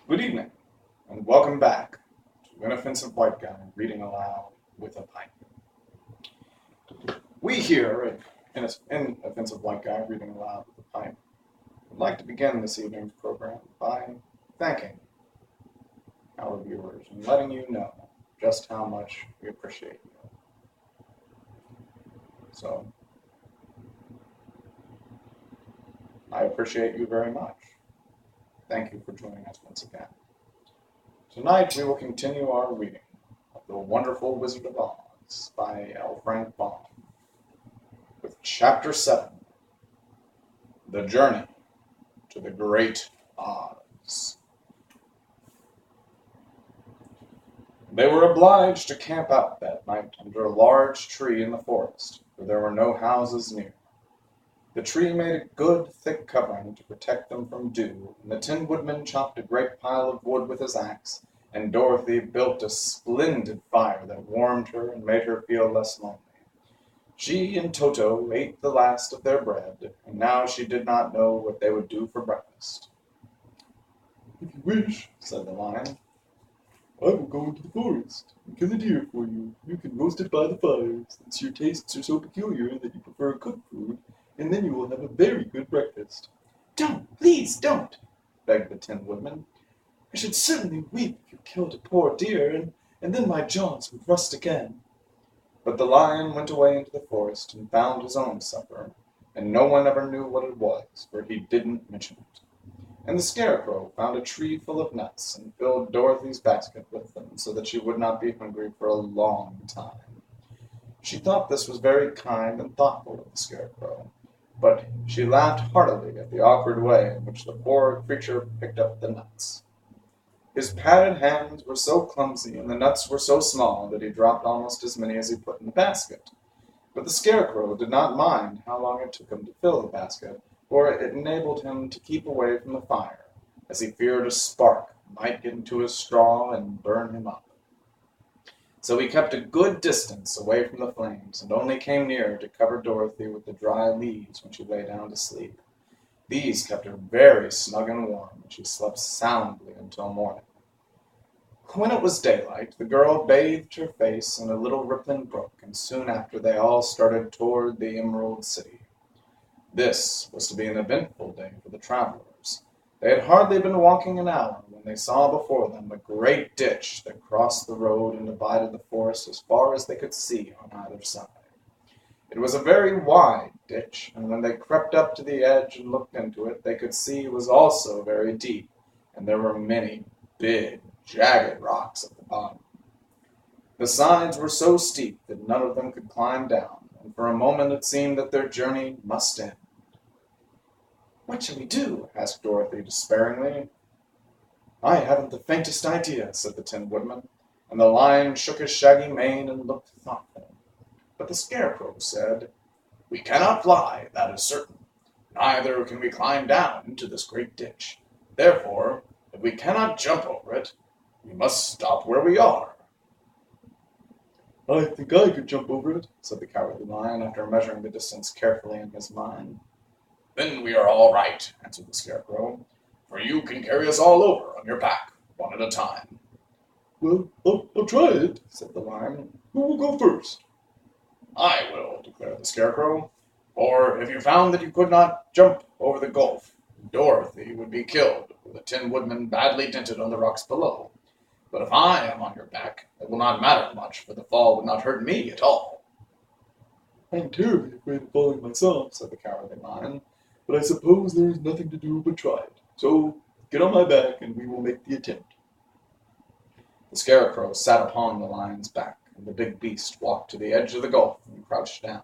Good evening, and welcome back to Inoffensive White Guy Reading Aloud with a Pipe. We here at Inoffensive White Guy Reading Aloud with a Pipe would like to begin this evening's program by thanking our viewers and letting you know just how much we appreciate you. So, I appreciate you very much. Thank you for joining us once again. Tonight we will continue our reading of The Wonderful Wizard of Oz by L. Frank Baum with Chapter 7, The Journey to the Great Oz. They were obliged to camp out that night under a large tree in the forest, for there were no houses near. The tree made a good, thick covering to protect them from dew, and the Tin Woodman chopped a great pile of wood with his axe, and Dorothy built a splendid fire that warmed her and made her feel less lonely. She and Toto ate the last of their bread, and now she did not know what they would do for breakfast. "If you wish," said the Lion, "I will go into the forest and kill a deer for you. You can roast it by the fire, since your tastes are so peculiar that you prefer cooked food, and then you will have a very good breakfast." "Don't, please don't," begged the Tin Woodman. "I should certainly weep if you killed a poor deer, and then my jaws would rust again." But the Lion went away into the forest and found his own supper, and no one ever knew what it was, for he didn't mention it. And the Scarecrow found a tree full of nuts and filled Dorothy's basket with them, so that she would not be hungry for a long time. She thought this was very kind and thoughtful of the Scarecrow, but she laughed heartily at the awkward way in which the poor creature picked up the nuts. His padded hands were so clumsy and the nuts were so small that he dropped almost as many as he put in the basket. But the Scarecrow did not mind how long it took him to fill the basket, for it enabled him to keep away from the fire, as he feared a spark might get into his straw and burn him up. So he kept a good distance away from the flames, and only came near to cover Dorothy with the dry leaves when she lay down to sleep. These kept her very snug and warm, and she slept soundly until morning. When it was daylight, the girl bathed her face in a little rippling brook, and soon after they all started toward the Emerald City. This was to be an eventful day for the travelers. They had hardly been walking an hour when they saw before them a great ditch that crossed the road and divided the forest as far as they could see on either side. It was a very wide ditch, and when they crept up to the edge and looked into it, they could see it was also very deep, and there were many big, jagged rocks at the bottom. The sides were so steep that none of them could climb down, and for a moment it seemed that their journey must end. "What shall we do?" asked Dorothy despairingly. "I haven't the faintest idea," said the Tin Woodman, and the Lion shook his shaggy mane and looked thoughtful. But the Scarecrow said, "We cannot fly, that is certain. Neither can we climb down into this great ditch. Therefore, if we cannot jump over it, we must stop where we are." "I think I could jump over it," said the Cowardly Lion, after measuring the distance carefully in his mind. "Then we are all right," answered the Scarecrow, "for you can carry us all over on your back, one at a time." "Well, I'll try it," said the Lion. "Who will go first?" "I will," declared the Scarecrow, "for if you found that you could not jump over the gulf, Dorothy would be killed, with the Tin Woodman badly dented on the rocks below. But if I am on your back, it will not matter much, for the fall would not hurt me at all." "I'm terribly afraid of falling myself," said the Cowardly Lion, "but I suppose there is nothing to do but try it. So get on my back, and we will make the attempt." The Scarecrow sat upon the Lion's back, and the big beast walked to the edge of the gulf and crouched down.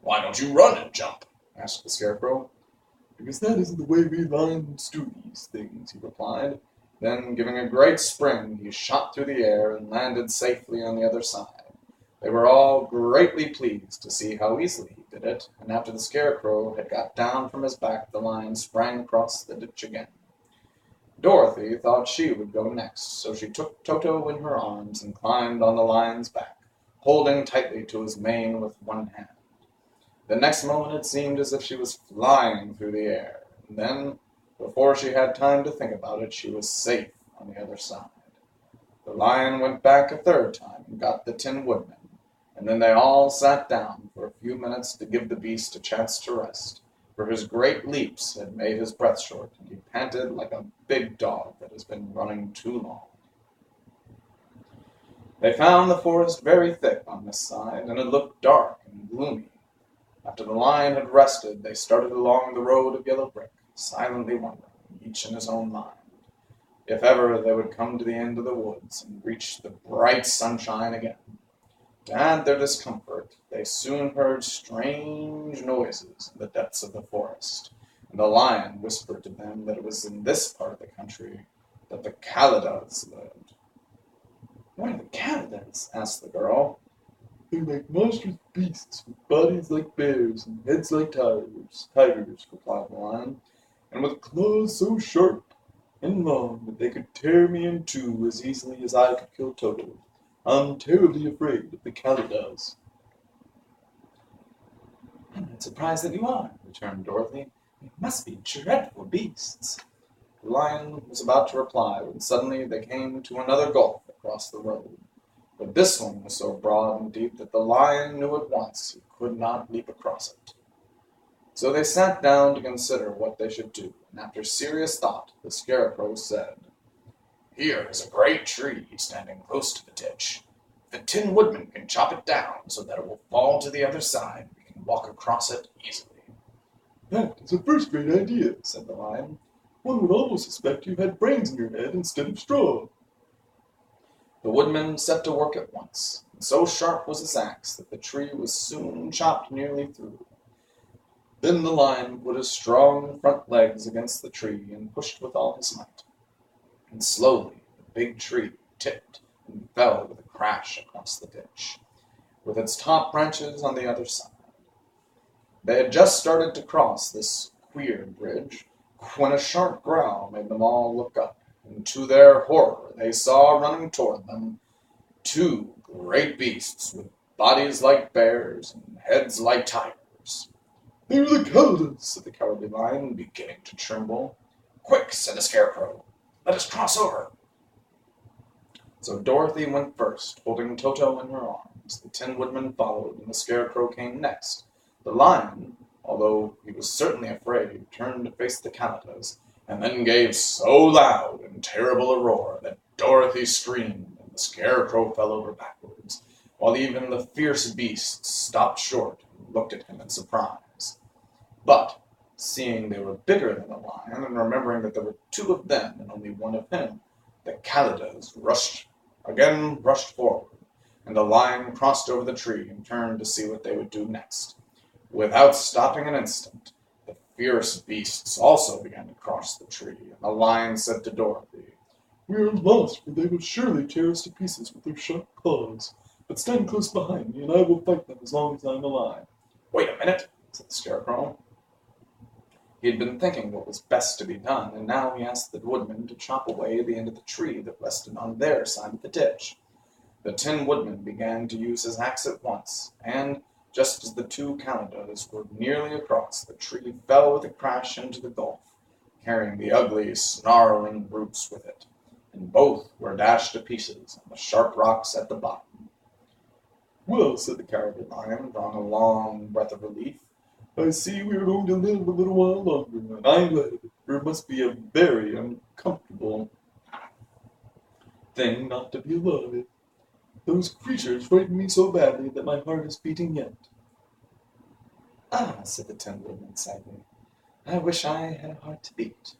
"Why don't you run and jump?" asked the Scarecrow. "Because that isn't the way we lions do these things," he replied. Then, giving a great spring, he shot through the air and landed safely on the other side. They were all greatly pleased to see how easily he did it, and after the Scarecrow had got down from his back, the Lion sprang across the ditch again. Dorothy thought she would go next, so she took Toto in her arms and climbed on the Lion's back, holding tightly to his mane with one hand. The next moment it seemed as if she was flying through the air, and then, Before she had time to think about it, she was safe on the other side. The lion went back a third time and got the Tin Woodman, and then they all sat down for a few minutes to give the beast a chance to rest, for his great leaps had made his breath short, and he panted like a big dog that has been running too long. They found the forest very thick on this side, and it looked dark and gloomy. After the lion had rested, they started along the road of yellow brick, silently wondering, each in his own mind, if ever they would come to the end of the woods and reach the bright sunshine again. To add their discomfort, they soon heard strange noises in the depths of the forest, and the lion whispered to them that it was in this part of the country that the Caladas lived. "What are the Caladas?" asked the girl. "They're like monstrous beasts with bodies like bears and heads like tigers," replied the lion, "and with claws so sharp and long that they could tear me in two as easily as I could kill Toto. I'm terribly afraid of the Caladas." "I'm not surprised that you are," returned Dorothy. "They must be dreadful beasts." The lion was about to reply when suddenly they came to another gulf across the road. But this one was so broad and deep that the lion knew at once he could not leap across it. So they sat down to consider what they should do, and after serious thought, the Scarecrow said, "Here is a great tree standing close to the ditch. If the Tin Woodman can chop it down so that it will fall to the other side, we can walk across it easily." "That is a first-rate idea," said the lion. "One would almost suspect you had brains in your head instead of straw." The woodman set to work at once, and so sharp was his axe that the tree was soon chopped nearly through. Then the lion put his strong front legs against the tree and pushed with all his might, and slowly the big tree tipped and fell with a crash across the ditch, with its top branches on the other side. They had just started to cross this queer bridge when a sharp growl made them all look up, and to their horror they saw running toward them two great beasts with bodies like bears and heads like tigers. "They're the Caladas," said the Cowardly Lion, beginning to tremble. "Quick," said the Scarecrow, "let us cross over." So Dorothy went first, holding Toto in her arms. The Tin Woodman followed, and the Scarecrow came next. The lion, although he was certainly afraid, turned to face the Caladas, and then gave so loud and terrible a roar that Dorothy screamed, and the Scarecrow fell over backwards, while even the fierce beasts stopped short and looked at him in surprise. But, seeing they were bigger than the lion, and remembering that there were two of them and only one of him, the Caladas rushed forward, and the lion crossed over the tree and turned to see what they would do next. Without stopping an instant, the fierce beasts also began to cross the tree, and the lion said to Dorothy, "We are lost, for they will surely tear us to pieces with their sharp claws. But stand close behind me, and I will fight them as long as I am alive." "Wait a minute," said the Scarecrow. He had been thinking what was best to be done, and now he asked the woodman to chop away the end of the tree that rested on their side of the ditch. The Tin Woodman began to use his axe at once, and, just as the two Caladas were nearly across, the tree fell with a crash into the gulf, carrying the ugly, snarling brutes with it, and both were dashed to pieces on the sharp rocks at the bottom. "Well," said the Cowardly Lion, drawing a long breath of relief, "I see we are going to live a little while longer, and I'm glad of it, for it must be a very uncomfortable thing not to be alive. Those creatures frighten me so badly that my heart is beating yet." "Ah," said the Tin Woodman sadly, "I wish I had a heart to beat."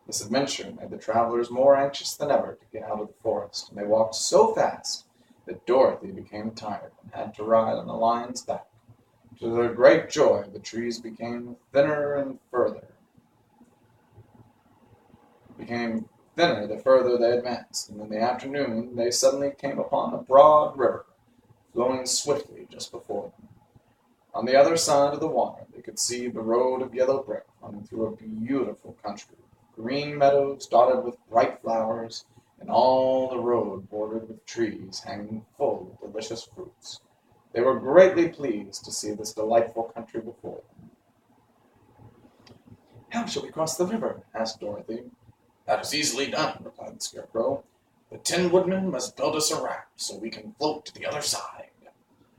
This adventure made the travelers more anxious than ever to get out of the forest, and they walked so fast that Dorothy became tired and had to ride on the lion's back. To their great joy, the trees became thinner the further they advanced, and in the afternoon they suddenly came upon a broad river flowing swiftly just before them. On the other side of the water they could see the road of yellow brick running through a beautiful country, green meadows dotted with bright flowers, and all the road bordered with trees hanging full of delicious fruits. They were greatly pleased to see this delightful country before them. "How shall we cross the river?" asked Dorothy. "That is easily done," replied the Scarecrow. "The Tin Woodman must build us a raft so we can float to the other side."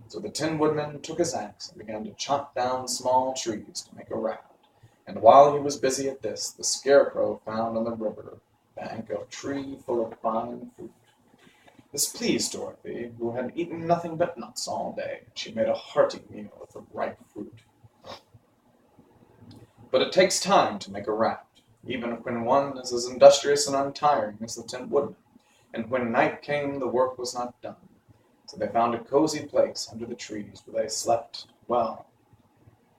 So the Tin Woodman took his axe and began to chop down small trees to make a raft. And while he was busy at this, the Scarecrow found on the river bank a tree full of fine fruit. This pleased Dorothy, who had eaten nothing but nuts all day, and she made a hearty meal of the ripe fruit. But it takes time to make a raft, even when one is as industrious and untiring as the Tin Woodman, and when night came the work was not done. So they found a cozy place under the trees where they slept well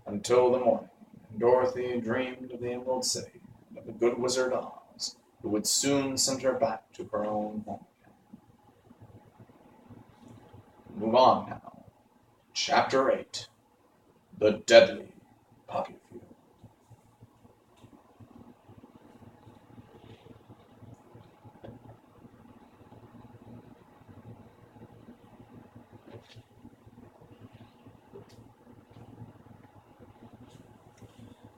until the morning, and Dorothy dreamed of the Emerald City and of the good Wizard Oz, who would soon send her back to her own home again. Move on now. Chapter 8. The Deadly Poppy Field.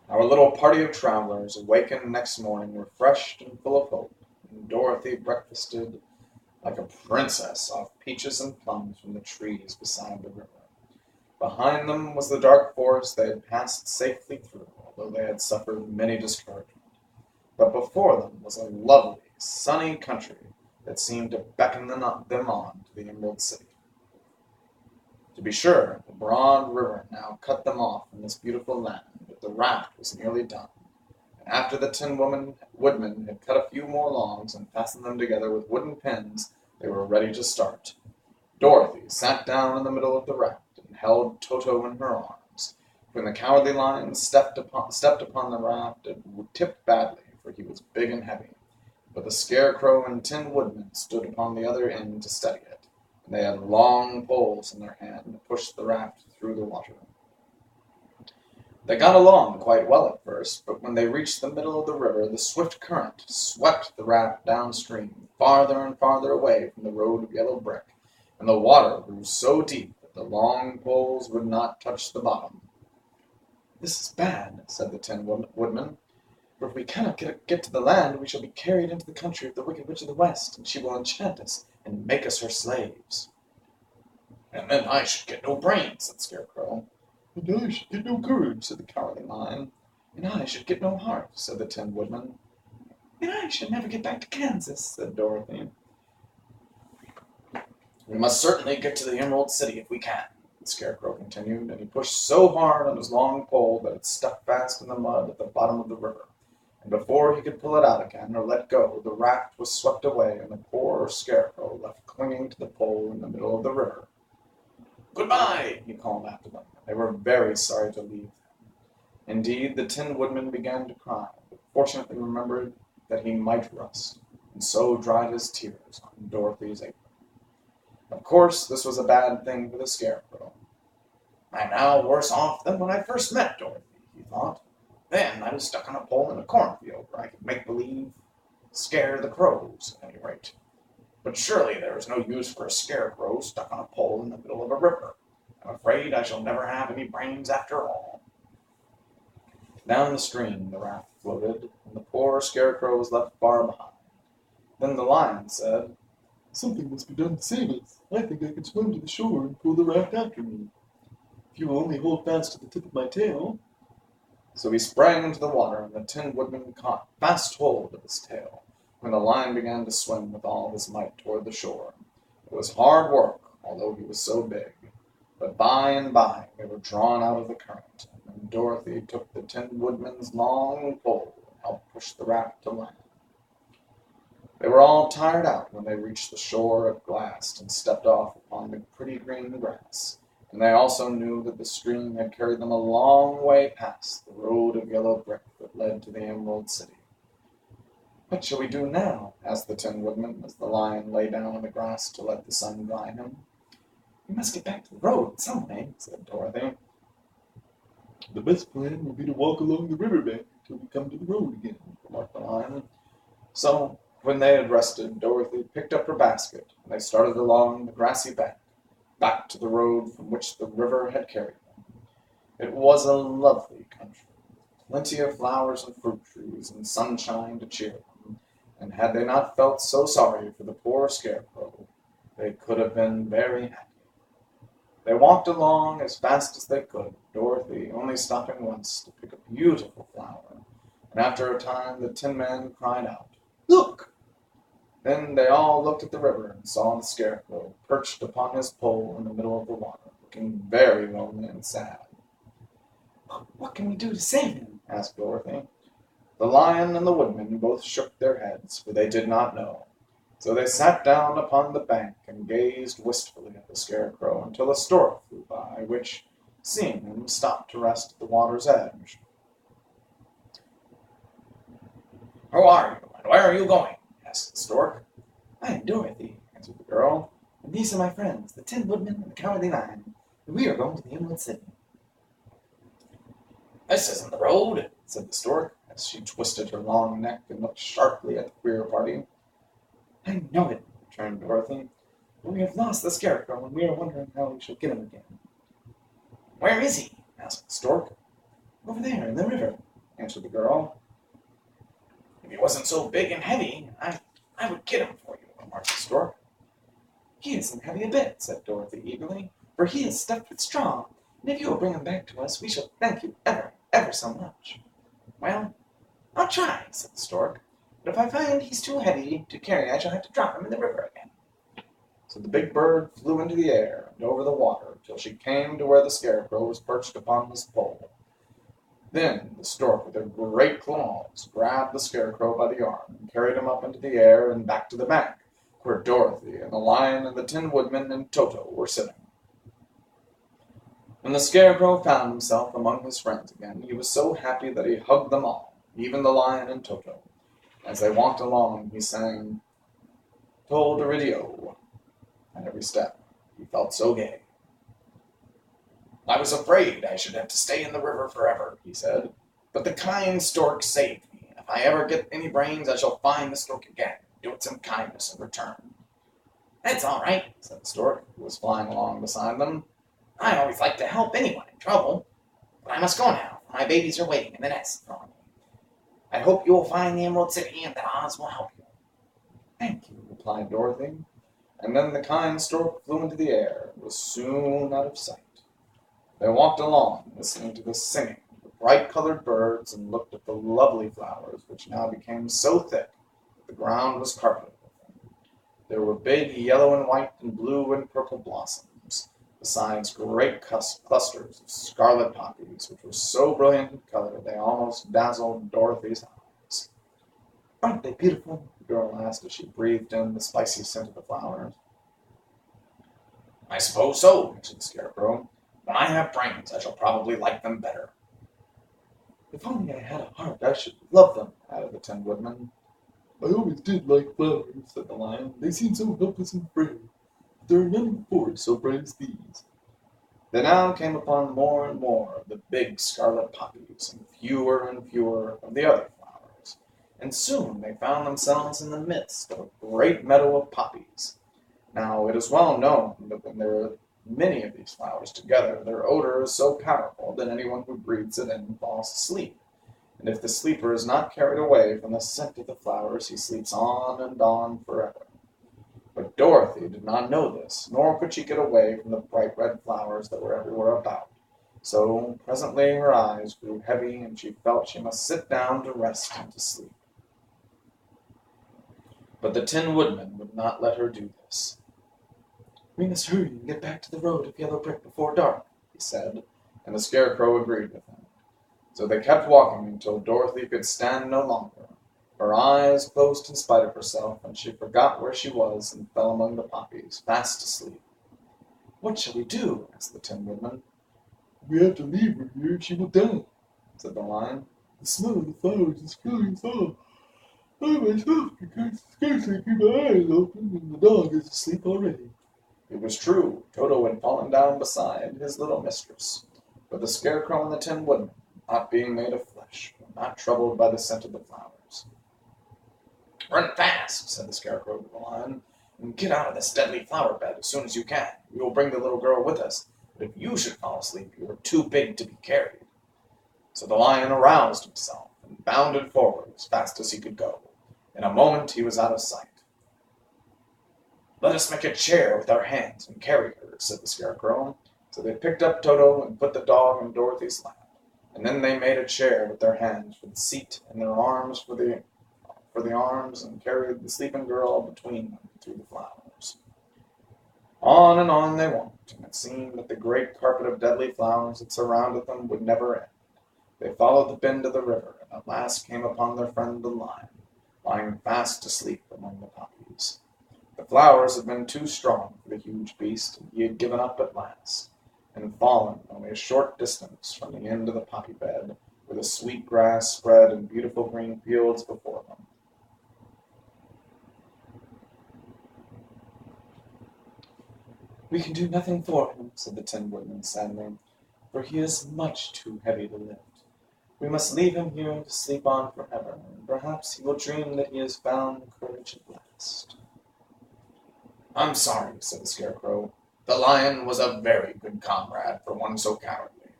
Our little party of travelers awakened next morning refreshed and full of hope, and Dorothy breakfasted like a princess off peaches and plums from the trees beside the river. Behind them was the dark forest they had passed safely through, although they had suffered many discouragements. But before them was a lovely, sunny country that seemed to beckon them on to the Emerald City. To be sure, the broad river now cut them off from this beautiful land, but the raft was nearly done, and after the Tin Woodman had cut a few more logs and fastened them together with wooden pins, they were ready to start. Dorothy sat down in the middle of the raft and held Toto in her arms. When the Cowardly Lion stepped upon the raft, it tipped badly, for he was big and heavy, but the Scarecrow and Tin Woodman stood upon the other end to steady it, and they had long poles in their hand to push the raft through the water. They got along quite well at first, but when they reached the middle of the river, the swift current swept the raft downstream, farther and farther away from the road of yellow brick, and the water grew so deep that the long poles would not touch the bottom. "This is bad," said the Tin Woodman, "for if we cannot get to the land, we shall be carried into the country of the Wicked Witch of the West, and she will enchant us and make us her slaves." "And then I should get no brains," said the Scarecrow. "And I should get no courage," said the Cowardly Lion. "And I should get no heart," said the Tin Woodman. "And I should never get back to Kansas," said Dorothy. "We must certainly get to the Emerald City if we can," the Scarecrow continued, and he pushed so hard on his long pole that it stuck fast in the mud at the bottom of the river, and before he could pull it out again or let go, the raft was swept away, and the poor Scarecrow left clinging to the pole in the middle of the river. "Goodbye," he called after them. They were very sorry to leave him. Indeed, the Tin Woodman began to cry, but fortunately remembered that he might rust, and so dried his tears on Dorothy's apron. Of course, this was a bad thing for the Scarecrow. "I'm now worse off than when I first met Dorothy," he thought. "Then I was stuck on a pole in a cornfield where I could make believe scare the crows, at any rate. But surely there is no use for a Scarecrow stuck on a pole in the middle of a river. I'm afraid I shall never have any brains after all." Down the stream the raft floated, and the poor Scarecrow was left far behind. Then the Lion said, "Something must be done to save us. I think I can swim to the shore and pull the raft after me. If you will only hold fast to the tip of my tail." So he sprang into the water, and the Tin Woodman caught fast hold of his tail, when the Lion began to swim with all his might toward the shore. It was hard work, although he was so big, but by and by they were drawn out of the current, and then Dorothy took the Tin Woodman's long pole and helped push the raft to land. They were all tired out when they reached the shore at last and stepped off upon the pretty green grass, and they also knew that the stream had carried them a long way past the road of yellow brick that led to the Emerald City. "What shall we do now?" asked the Tin Woodman as the Lion lay down on the grass to let the sun dry him. "We must get back to the road some way," said Dorothy. "The best plan will be to walk along the river bank until we come to the road again," remarked the Lion. So, when they had rested, Dorothy picked up her basket, and they started along the grassy bank, back to the road from which the river had carried them. It was a lovely country. plenty of flowers and fruit trees and sunshine to cheer them, and had they not felt so sorry for the poor scarecrow, they could have been very happy. They walked along as fast as they could, Dorothy only stopping once to pick a beautiful flower, and after a time the Tin Man cried out, "Look!" Then they all looked at the river and saw the scarecrow perched upon his pole in the middle of the water, looking very lonely and sad. "What can we do to save him?" asked Dorothy. The Lion and the Woodman both shook their heads, for they did not know. So they sat down upon the bank and gazed wistfully at the scarecrow until a stork flew by, which, seeing him, stopped to rest at the water's edge. "Who are you, and where are you going?" asked the stork. "I am Dorothy," answered the girl, "and these are my friends, the Tin Woodman and the Cowardly Lion, and we are going to the Emerald City." "This isn't the road," said the stork, as she twisted her long neck and looked sharply at the queer party. "I know it," returned Dorothy, "but we have lost the scarecrow, and we are wondering how we shall get him again." "Where is he?" asked the stork. "Over there, in the river," answered the girl. "If he wasn't so big and heavy, I would get him for you," remarked the stork. "He isn't heavy a bit," said Dorothy eagerly, "for he is stuffed with straw, and if you will bring him back to us, we shall thank you ever, ever so much." "Well, I'll try," said the stork, "but if I find he's too heavy to carry, I shall have to drop him in the river again." So the big bird flew into the air and over the water till she came to where the scarecrow was perched upon his pole. Then the stork, with her great claws, grabbed the scarecrow by the arm and carried him up into the air and back to the bank, where Dorothy and the Lion and the Tin Woodman and Toto were sitting. When the scarecrow found himself among his friends again, he was so happy that he hugged them all, even the Lion and Toto. As they walked along, he sang "Tol-de-riddio" at every step. He felt so gay. "I was afraid I should have to stay in the river forever," he said, "but the kind stork saved me. If I ever get any brains, I shall find the stork again, and do it some kindness in return." "That's all right," said the stork, who was flying along beside them. "I always like to help anyone in trouble. But I must go now, for my babies are waiting in the nest for me. I hope you will find the Emerald City, and that Oz will help you." "Thank you," replied Dorothy. And then the kind stork flew into the air and was soon out of sight. They walked along, listening to the singing of the bright-colored birds, and looked at the lovely flowers, which now became so thick that the ground was carpeted with them. There were big yellow and white and blue and purple blossoms, besides great clusters of scarlet poppies, which were so brilliant in color they almost dazzled Dorothy's eyes. "Aren't they beautiful?" the girl asked as she breathed in the spicy scent of the flowers. "I suppose so," answered the scarecrow. "When I have brains, I shall probably like them better." "If only I had a heart, I should love them," added the Tin Woodman. "I always did like flowers," said the Lion. "They seem so helpless and frail. But there are none in the forest so bright as these." They now came upon more and more of the big scarlet poppies, and fewer of the other flowers, and soon they found themselves in the midst of a great meadow of poppies. Now it is well known that when there are many of these flowers together, their odor is so powerful that anyone who breathes it in falls asleep, and if the sleeper is not carried away from the scent of the flowers, he sleeps on and on forever. But Dorothy did not know this, nor could she get away from the bright red flowers that were everywhere about. So presently her eyes grew heavy, and she felt she must sit down to rest and to sleep. But the Tin Woodman would not let her do this. "We must hurry and get back to the road of yellow brick before dark," he said, and the scarecrow agreed with him. So they kept walking until Dorothy could stand no longer. Her eyes closed in spite of herself, and she forgot where she was and fell among the poppies, fast asleep. "What shall we do?" asked the Tin Woodman. "We have to leave her here, and she will die," said the Lion. "The smell of the flowers is killing us all. I myself can scarcely keep my eyes open, and the dog is asleep already." It was true. Toto had fallen down beside his little mistress, but the scarecrow and the Tin Woodman, not being made of flesh, were not troubled by the scent of the flowers. "Run fast," said the scarecrow to the Lion, "and get out of this deadly flower bed as soon as you can. We will bring the little girl with us, but if you should fall asleep, you are too big to be carried." So the lion aroused himself and bounded forward as fast as he could go. In a moment he was out of sight. "Let us make a chair with our hands and carry her," said the Scarecrow. So they picked up Toto and put the dog in Dorothy's lap, and then they made a chair with their hands for the seat and their arms for the arms, and carried the sleeping girl between them through the flowers. On and on they went, and it seemed that the great carpet of deadly flowers that surrounded them would never end. They followed the bend of the river, and at last came upon their friend the lion, lying fast asleep among the poppies. The flowers had been too strong for the huge beast, and he had given up at last, and fallen only a short distance from the end of the poppy bed, where the sweet grass spread in beautiful green fields before them. "We can do nothing for him," said the Tin Woodman sadly, "for he is much too heavy to lift. We must leave him here to sleep on forever, and perhaps he will dream that he has found courage at last." "I'm sorry," said the Scarecrow. "The lion was a very good comrade for one so cowardly.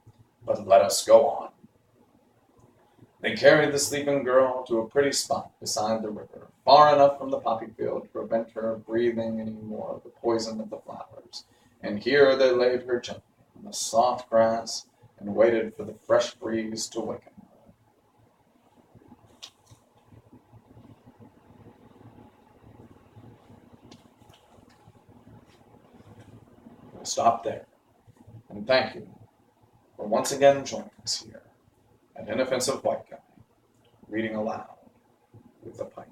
But let us go on." They carried the sleeping girl to a pretty spot beside the river, far enough from the poppy field to prevent her breathing any more of the poison of the flowers, and here they laid her gently on the soft grass and waited for the fresh breeze to waken her. We'll stop there, and thank you for once again joining us here at Inoffensive White Guy, reading aloud with a pipe.